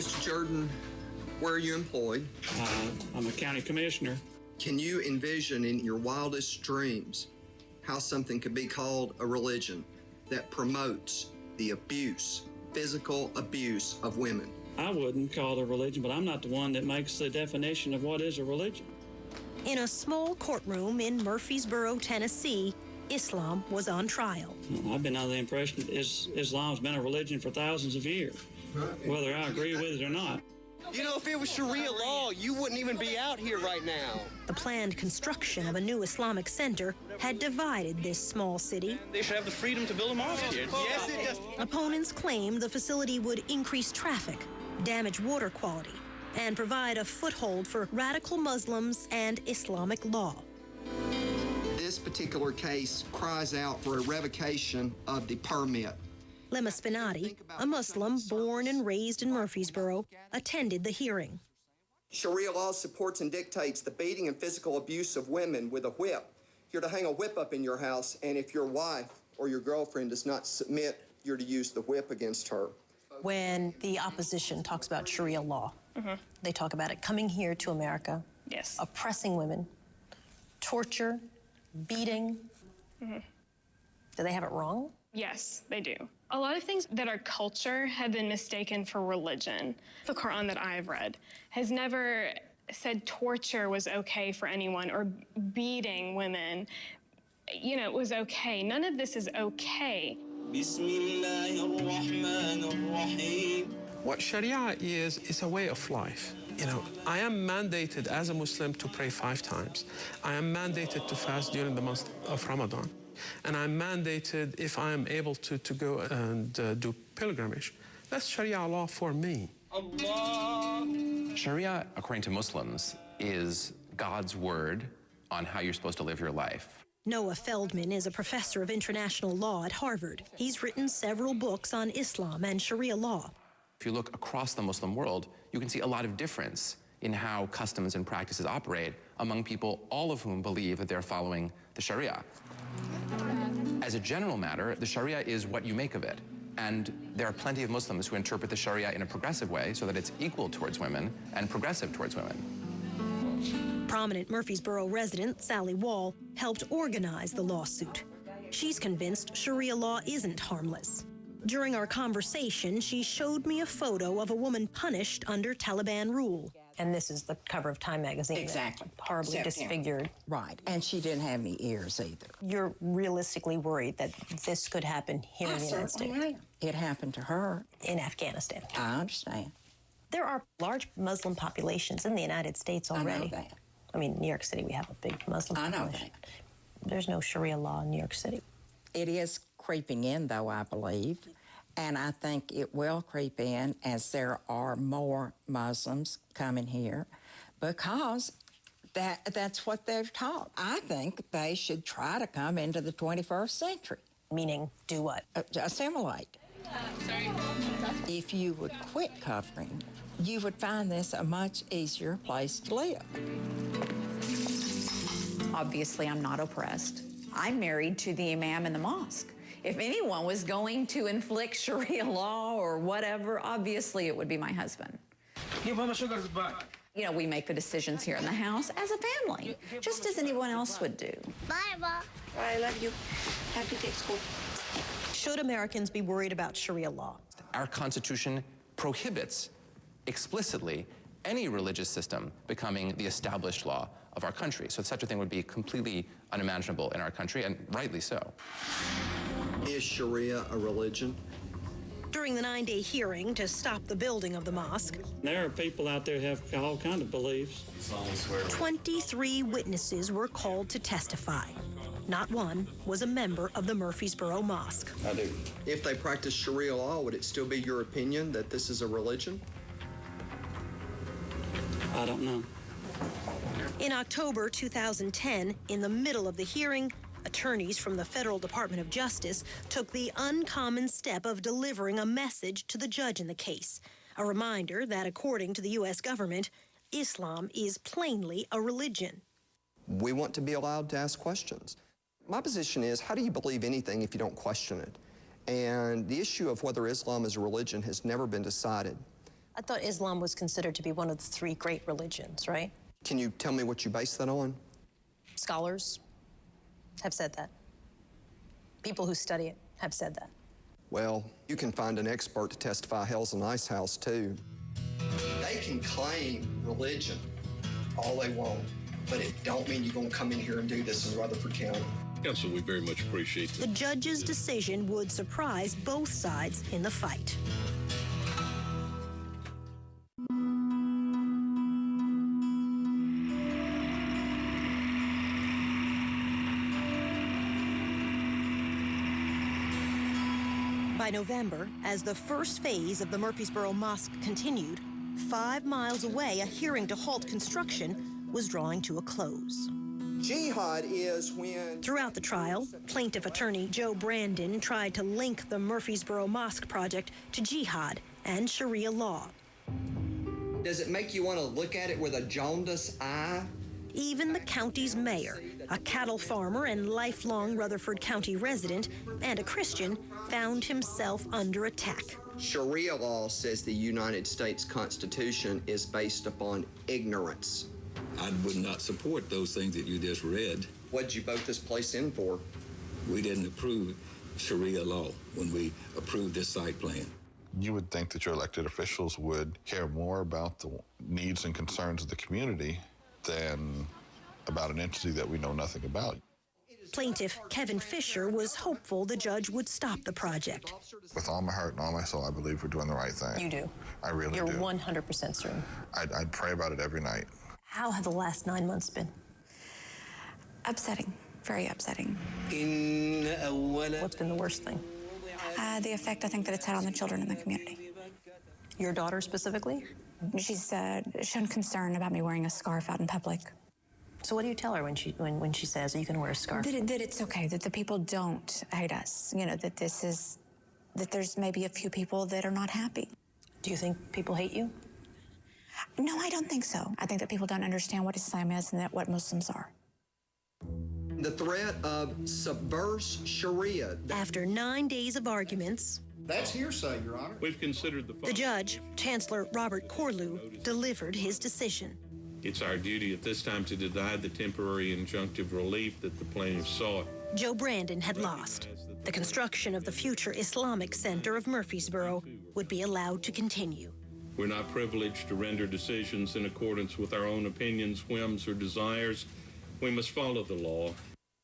Mr. Jordan, where are you employed? I'm a county commissioner. Can you envision in your wildest dreams how something could be called a religion that promotes the abuse, physical abuse of women? I wouldn't call it a religion, but I'm not the one that makes the definition of what is a religion. In a small courtroom in Murfreesboro, Tennessee, Islam was on trial. I've been under the impression that Islam's been a religion for thousands of years, whether I agree with it or not. You know, if it was Sharia law, you wouldn't even be out here right now. The planned construction of a new Islamic center had divided this small city. They should have the freedom to build a mosque here. Yes, it does. Opponents claimed the facility would increase traffic, damage water quality, and provide a foothold for radical Muslims and Islamic law. This particular case cries out for a revocation of the permit. Lema Spinati, a Muslim born and raised in Murfreesboro, attended the hearing. Sharia law supports and dictates the beating and physical abuse of women with a whip. You're to hang a whip up in your house, and if your wife or your girlfriend does not submit, you're to use the whip against her. When the opposition talks about Sharia law, they talk about it coming here to America, yes, oppressing women, torture, beating. Do they have it wrong? Yes, they do. A lot of things that are culture have been mistaken for religion. The Quran that I've read has never said torture was okay for anyone or beating women, you know, it was okay. None of this is okay. What Sharia is a way of life. You know, I am mandated as a Muslim to pray 5 times. I am mandated to fast during the month of Ramadan. And I'm mandated, if I am able to go and do pilgrimage. That's Sharia law for me. Sharia, according to Muslims, is God's word on how you're supposed to live your life. Noah Feldman is a professor of international law at Harvard. He's written several books on Islam and Sharia law. If you look across the Muslim world, you can see a lot of difference in how customs and practices operate among people, all of whom believe that they're following the Sharia. As a general matter, the Sharia is what you make of it. And there are plenty of Muslims who interpret the Sharia in a progressive way so that it's equal towards women and progressive towards women. Prominent Murfreesboro resident Sally Wall helped organize the lawsuit. She's convinced Sharia law isn't harmless. During our conversation, she showed me a photo of a woman punished under Taliban rule. And this is the cover of Time magazine. Exactly. Horribly disfigured. Right. And she didn't have any ears either. You're realistically worried that this could happen here in the United States? I am. It happened to her. In Afghanistan. I understand. There are large Muslim populations in the United States already. I know that. I mean, New York City, we have a big Muslim population. I know that. There's no Sharia law in New York City. It is creeping in, though, I believe. And I think it will creep in as there are more Muslims coming here because that's what they're taught. I think they should try to come into the 21st century. Meaning, do what? Assimilate. Sorry. If you would quit covering, you would find this a much easier place to live. Obviously, I'm not oppressed. I'm married to the imam in the mosque. If anyone was going to inflict Sharia law or whatever, obviously it would be my husband. Give Mama Sugar's back. You know, we make the decisions here in the house as a family, just as anyone else would do. Bye, Mom. I love you. Happy day school. Should Americans be worried about Sharia law? Our Constitution prohibits explicitly any religious system becoming the established law of our country. So such a thing would be completely unimaginable in our country, and rightly so. Is Sharia a religion? During the 9-day hearing to stop the building of the mosque, There are people out there who have all kinds of beliefs. 23 witnesses were called to testify. Not one was a member of the Murfreesboro Mosque. I do. If they practice Sharia law, would it still be your opinion that this is a religion? I don't know. In October 2010, in the middle of the hearing, attorneys from the Federal Department of Justice took the uncommon step of delivering a message to the judge in the case, a reminder that, according to the U.S. government, Islam is plainly a religion. We want to be allowed to ask questions. My position is, how do you believe anything if you don't question it? And the issue of whether Islam is a religion has never been decided I thought Islam was considered to be one of the three great religions, right? Can you tell me what you base that on? Scholars have said that. People who study it have said that. Well, you can find an expert to testify hell's an ice house, too. They can claim religion all they want, but it don't mean you're going to come in here and do this in Rutherford County. Counsel, we very much appreciate that. The judge's decision would surprise both sides in the fight. By November, as the first phase of the Murfreesboro mosque continued, 5 miles away, a hearing to halt construction was drawing to a close. Jihad is when... Throughout the trial, plaintiff attorney Joe Brandon tried to link the Murfreesboro mosque project to jihad and Sharia law. Does it make you want to look at it with a jaundiced eye? Even the county's mayor, a cattle farmer and lifelong Rutherford County resident, and a Christian, found himself under attack. Sharia law says the United States Constitution is based upon ignorance. I would not support those things that you just read. What'd you vote this place in for? We didn't approve Sharia law when we approved this site plan. You would think that your elected officials would care more about the needs and concerns of the community than about an entity that we know nothing about. Plaintiff Kevin Fisher was hopeful the judge would stop the project. With all my heart and all my soul, I believe we're doing the right thing. You do? I really You're do. 100% certain? I'd pray about it every night. How have the last 9 months been? Upsetting, very upsetting. What's been the worst thing? The effect I think that it's had on the children in the community. Your daughter specifically? She's shown concern about me wearing a scarf out in public. So what do you tell her when she says, are you going to wear a scarf? That it's okay, that the people don't hate us. You know, that there's maybe a few people that are not happy. Do you think people hate you? No, I don't think so. I think that people don't understand what Islam is and what Muslims are. The threat of subverse Sharia. After 9 days of arguments, that's hearsay, Your Honor. We've considered the judge, Chancellor Robert Corlew, delivered his decision. It's our duty at this time to deny the temporary injunctive relief that the plaintiff sought. Joe Brandon had lost. The construction of the future Islamic Center of Murfreesboro would be allowed to continue. We're not privileged to render decisions in accordance with our own opinions, whims, or desires. We must follow the law.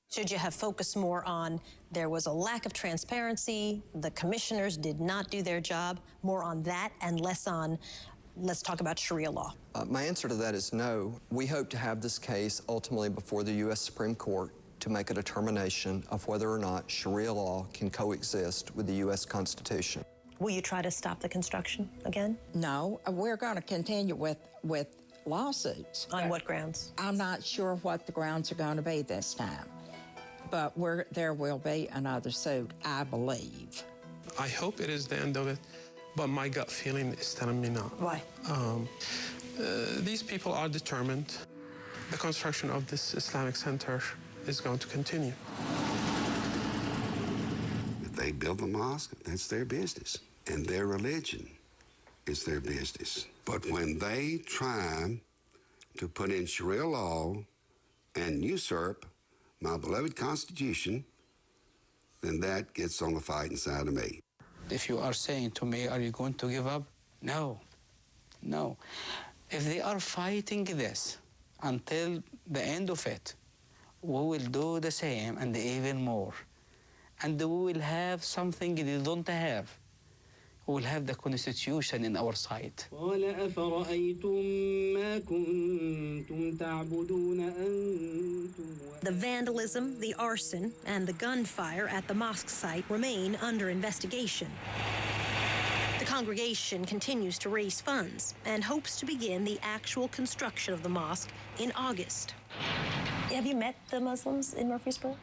Should you have focused more on there was a lack of transparency, the commissioners did not do their job, more on that and less on let's talk about Sharia law? My answer to that is no. We hope to have this case ultimately before the U.S. Supreme Court to make a determination of whether or not Sharia law can coexist with the U.S. Constitution. Will you try to stop the construction again? No, we're going to continue with lawsuits. On what grounds? I'm not sure what the grounds are going to be this time, but there will be another suit, I believe. I hope it is the end of it, but my gut feeling is telling me not. Why? These people are determined. The construction of this Islamic Center is going to continue. If they build a mosque, that's their business. And their religion is their business. But when they try to put in Sharia law and usurp my beloved Constitution, then that gets on the fighting side of me. If you are saying to me, are you going to give up? No, no. If they are fighting this until the end of it, we will do the same and even more. And we will have something they don't have. We will have the Constitution in our sight. The vandalism, the arson, and the gunfire at the mosque site remain under investigation. The congregation continues to raise funds and hopes to begin the actual construction of the mosque in August. Have you met the Muslims in Murfreesboro?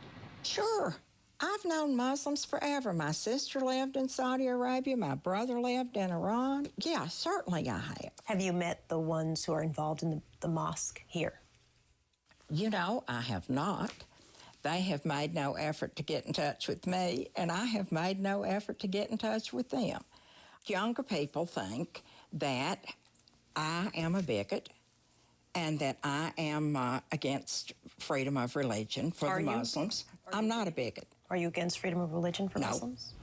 Sure. I've known Muslims forever. My sister lived in Saudi Arabia. My brother lived in Iran. Yeah, certainly I have. Have you met the ones who are involved in the mosque here? You know, I have not. They have made no effort to get in touch with me, and I have made no effort to get in touch with them. Younger people think that I am a bigot and that I am against freedom of religion for the Muslims. I'm not a bigot. Are you against freedom of religion for Muslims?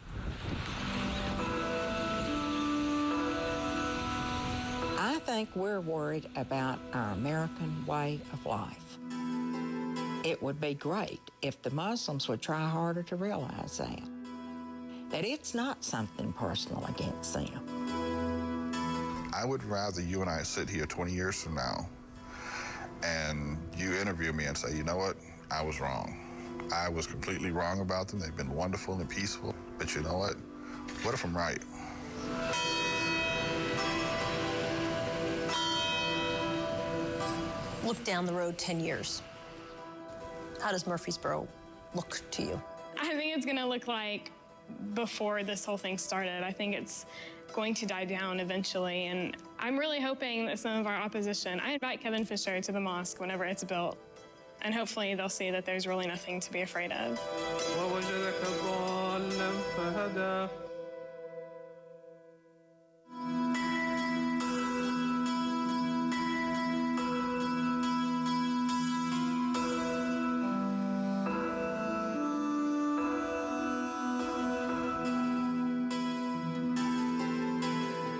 I think we're worried about our American way of life. It would be great if the Muslims would try harder to realize that it's not something personal against them. I would rather you and I sit here 20 years from now and you interview me and say, you know what, I was wrong. I was completely wrong about them. They've been wonderful and peaceful. But you know what? What if I'm right? Look down the road 10 years. How does Murfreesboro look to you? I think it's going to look like before this whole thing started. I think it's going to die down eventually, and I'm really hoping that some of our opposition, I invite Kevin Fisher to the mosque whenever it's built, and hopefully they'll see that there's really nothing to be afraid of.